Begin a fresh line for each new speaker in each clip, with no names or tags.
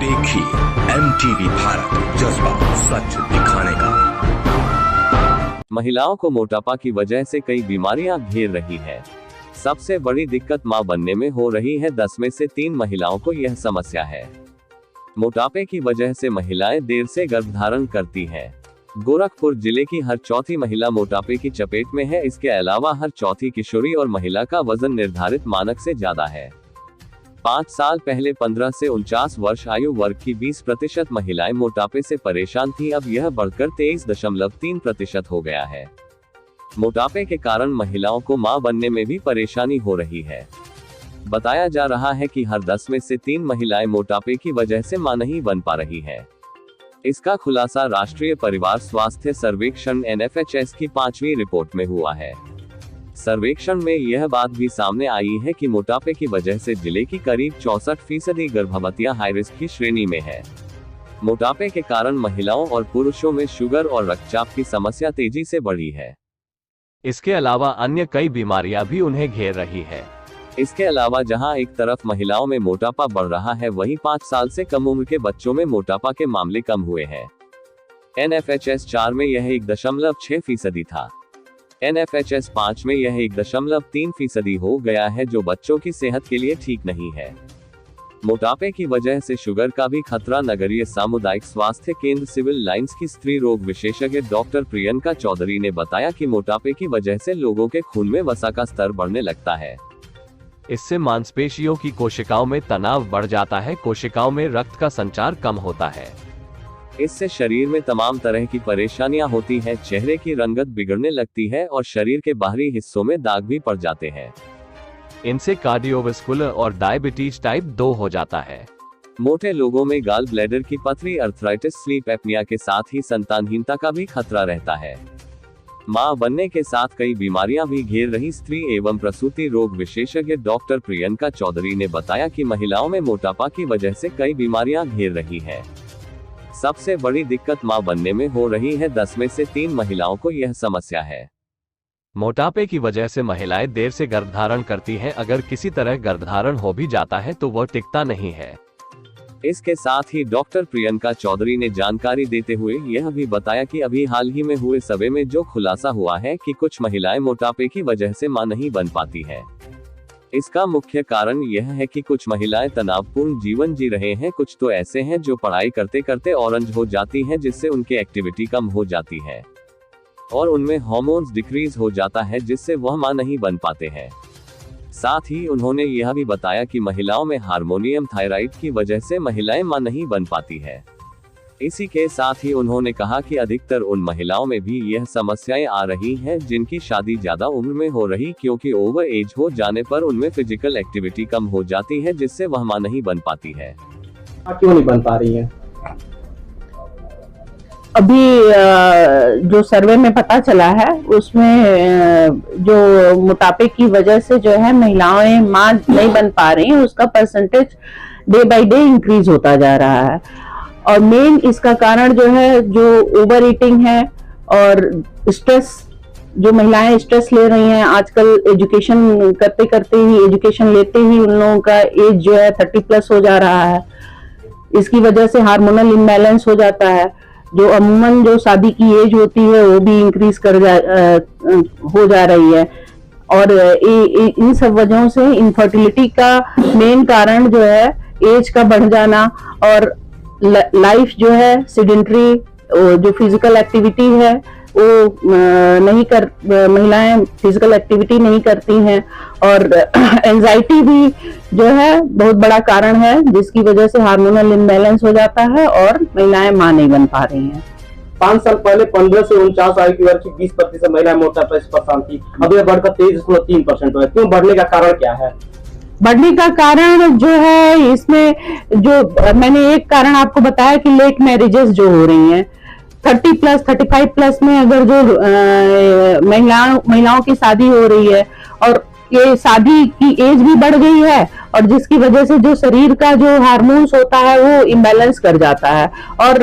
देखिए MTV भारत, जज्बा सच दिखाने का।
महिलाओं को मोटापा की वजह से कई बीमारियां घेर रही है। सबसे बड़ी दिक्कत मां बनने में हो रही है। 10 में से 3 महिलाओं को यह समस्या है। मोटापे की वजह से महिलाएं देर से गर्भधारण करती हैं। गोरखपुर जिले की हर चौथी महिला मोटापे की चपेट में है। इसके अलावा हर चौथी किशोरी और महिला का वजन निर्धारित मानक से ज्यादा है। 5 साल पहले 15 से 49 वर्ष आयु वर्ग की 20% महिलाएं मोटापे से परेशान थी। अब यह बढ़कर 23.3% हो गया है। मोटापे के कारण महिलाओं को मां बनने में भी परेशानी हो रही है। बताया जा रहा है कि हर 10 में से 3 महिलाएं मोटापे की वजह से मां नहीं बन पा रही है। इसका खुलासा राष्ट्रीय परिवार स्वास्थ्य सर्वेक्षण NFHS की 5वीं रिपोर्ट में हुआ है। सर्वेक्षण में यह बात भी सामने आई है कि मोटापे की वजह से जिले की करीब 64% गर्भवतियां हाई रिस्क की श्रेणी में है। मोटापे के कारण महिलाओं और पुरुषों में शुगर और रक्तचाप की समस्या तेजी से बढ़ी है।
इसके अलावा अन्य कई बीमारियां भी उन्हें घेर रही है।
इसके अलावा जहां एक तरफ महिलाओं में मोटापा बढ़ रहा है, वहीं 5 साल से कम उम्र के बच्चों में मोटापा के मामले कम हुए हैं। NFHS 4 में यह 1.6% था। NFHS 5 में यह 1.3% हो गया है, जो बच्चों की सेहत के लिए ठीक नहीं है। मोटापे की वजह से शुगर का भी खतरा। नगरीय सामुदायिक स्वास्थ्य केंद्र सिविल लाइंस की स्त्री रोग विशेषज्ञ डॉक्टर प्रियंका चौधरी ने बताया कि मोटापे की वजह से लोगों के खून में वसा का स्तर बढ़ने लगता है।
इससे मांसपेशियों की कोशिकाओं में तनाव बढ़ जाता है। कोशिकाओं में रक्त का संचार कम होता है।
इससे शरीर में तमाम तरह की परेशानियां होती हैं। चेहरे की रंगत बिगड़ने लगती है और शरीर के बाहरी हिस्सों में दाग भी पड़ जाते हैं।
इनसे कार्डियोवास्कुलर और डायबिटीज टाइप 2 हो जाता है।
मोटे लोगों में गाल ब्लैडर की पथरी, अर्थराइटिस, स्लीप एपनिया के साथ ही संतानहीनता का भी खतरा रहता है। मां बनने के साथ कई बीमारियां भी घेर रही स्त्री एवं प्रसूति रोग विशेषज्ञ डॉक्टर प्रियंका चौधरी ने बताया कि महिलाओं में मोटापा की वजह से कई बीमारियां घेर रही है। सबसे बड़ी दिक्कत मां बनने में हो रही है। 10 में से 3 महिलाओं को यह समस्या है।
मोटापे की वजह से महिलाएं देर से गर्भधारण करती हैं। अगर किसी तरह गर्भधारण हो भी जाता है तो वह टिकता नहीं है।
इसके साथ ही डॉक्टर प्रियंका चौधरी ने जानकारी देते हुए यह भी बताया कि अभी हाल ही में हुए सर्वे में जो खुलासा हुआ है कि कुछ महिलाएं मोटापे की वजह से मां नहीं बन पाती है। इसका मुख्य कारण यह है कि कुछ महिलाएं तनावपूर्ण जीवन जी रहे हैं। कुछ तो ऐसे हैं जो पढ़ाई करते करते ऑरेंज हो जाती हैं, जिससे उनकी एक्टिविटी कम हो जाती है और उनमें हार्मोन्स डिक्रीज हो जाता है, जिससे वह मां नहीं बन पाते हैं। साथ ही उन्होंने यह भी बताया कि महिलाओं में हार्मोनियम थायराइड की वजह से महिलाएं मां नहीं बन पाती है। इसी के साथ ही उन्होंने कहा कि अधिकतर उन महिलाओं में भी यह समस्याएं आ रही हैं जिनकी शादी ज्यादा उम्र में हो रही, क्योंकि ओवर एज हो जाने पर उनमें फिजिकल एक्टिविटी कम हो जाती है, जिससे वह मां नहीं बन पाती है।
क्यों नहीं बन पा रही है?
अभी जो सर्वे में पता चला है उसमें जो मोटापे की वजह से जो है महिलाएं मां नहीं बन पा रही हैं, उसका percentage day by day increase होता जा रहा है। और मेन इसका कारण जो है, जो ओवर ईटिंग है और स्ट्रेस, जो महिलाएं स्ट्रेस ले रही हैं आजकल। एजुकेशन करते करते ही, एजुकेशन लेते ही उन लोगों का एज जो है 30+ हो जा रहा है। इसकी वजह से हार्मोनल इम्बैलेंस हो जाता है। जो अमूमन जो शादी की एज होती है वो भी इंक्रीज हो जा रही है। और इन सब वजहों से इनफर्टिलिटी का मेन कारण जो है एज का बढ़ जाना, और लाइफ जो है सेडेंटरी, जो फिजिकल एक्टिविटी है वो महिलाएं फिजिकल एक्टिविटी नहीं करती हैं। और एंजाइटी भी जो है बहुत बड़ा कारण है, जिसकी वजह से हार्मोनल इम्बैलेंस हो जाता है और महिलाएं मां नहीं बन पा रही हैं।
5 साल पहले 15 से 49 आयु की वर्ग की 20% महिलाएं मोटापे से परेशान थी। अब यह बढ़कर 23.3% हुआ है। क्यों बढ़ने का कारण क्या है?
बढ़ने का कारण जो है, इसमें जो मैंने एक कारण आपको बताया कि लेट मैरिजेस जो हो रही हैं, 30+, 35+ में अगर जो महिलाओं की शादी हो रही है और ये शादी की एज भी बढ़ गई है, और जिसकी वजह से जो शरीर का जो हार्मोन्स होता है वो इम्बैलेंस कर जाता है और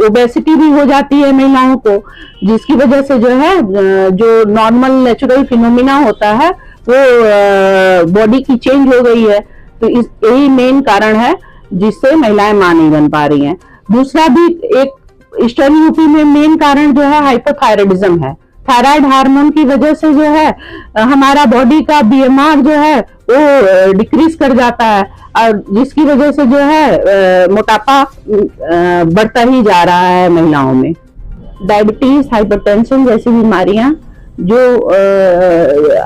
ओबेसिटी भी हो जाती है महिलाओं को, जिसकी वजह से जो है जो नॉर्मल नेचुरल फिनोमिना होता है वो बॉडी की चेंज हो गई है। तो यही मेन कारण है जिससे महिलाएं मां नहीं बन पा रही हैं। दूसरा भी एक ईस्टर्न यूपी में मेन कारण जो है हाइपोथायराइडिज्म है। थायराइड हार्मोन की वजह से जो है हमारा बॉडी का बीएमआर जो है वो डिक्रीज कर जाता है, और जिसकी वजह से जो है मोटापा बढ़ता ही जा रहा है महिलाओं में। डायबिटीज, हाइपरटेंशन जैसी बीमारियां जो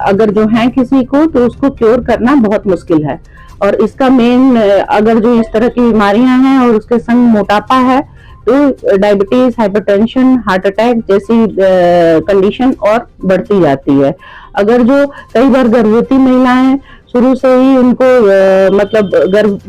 अगर जो है किसी को, तो उसको क्योर करना बहुत मुश्किल है। और इसका मेन अगर जो इस तरह की बीमारियां हैं और उसके संग मोटापा है, तो डायबिटीज, हाइपरटेंशन, हार्ट अटैक जैसी कंडीशन और बढ़ती जाती है। अगर जो कई बार गर्भवती महिलाएं शुरू से ही उनको मतलब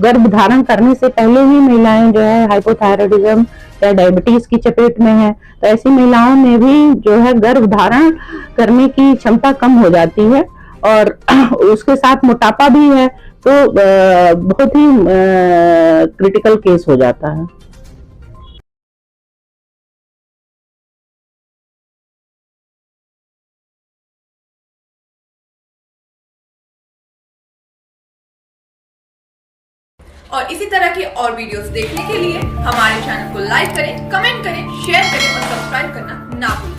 गर्भ धारण करने से पहले ही महिलाएं जो है हाइपोथायराइडिज्म या डायबिटीज की चपेट में है, तो ऐसी महिलाओं में भी जो है गर्भ धारण करने की क्षमता कम हो जाती है, और उसके साथ मोटापा भी है, तो बहुत ही क्रिटिकल केस हो जाता है।
और इसी तरह की और वीडियोस देखने के लिए हमारे चैनल को लाइक करें, कमेंट करें, शेयर करें और सब्सक्राइब करना ना भूलें।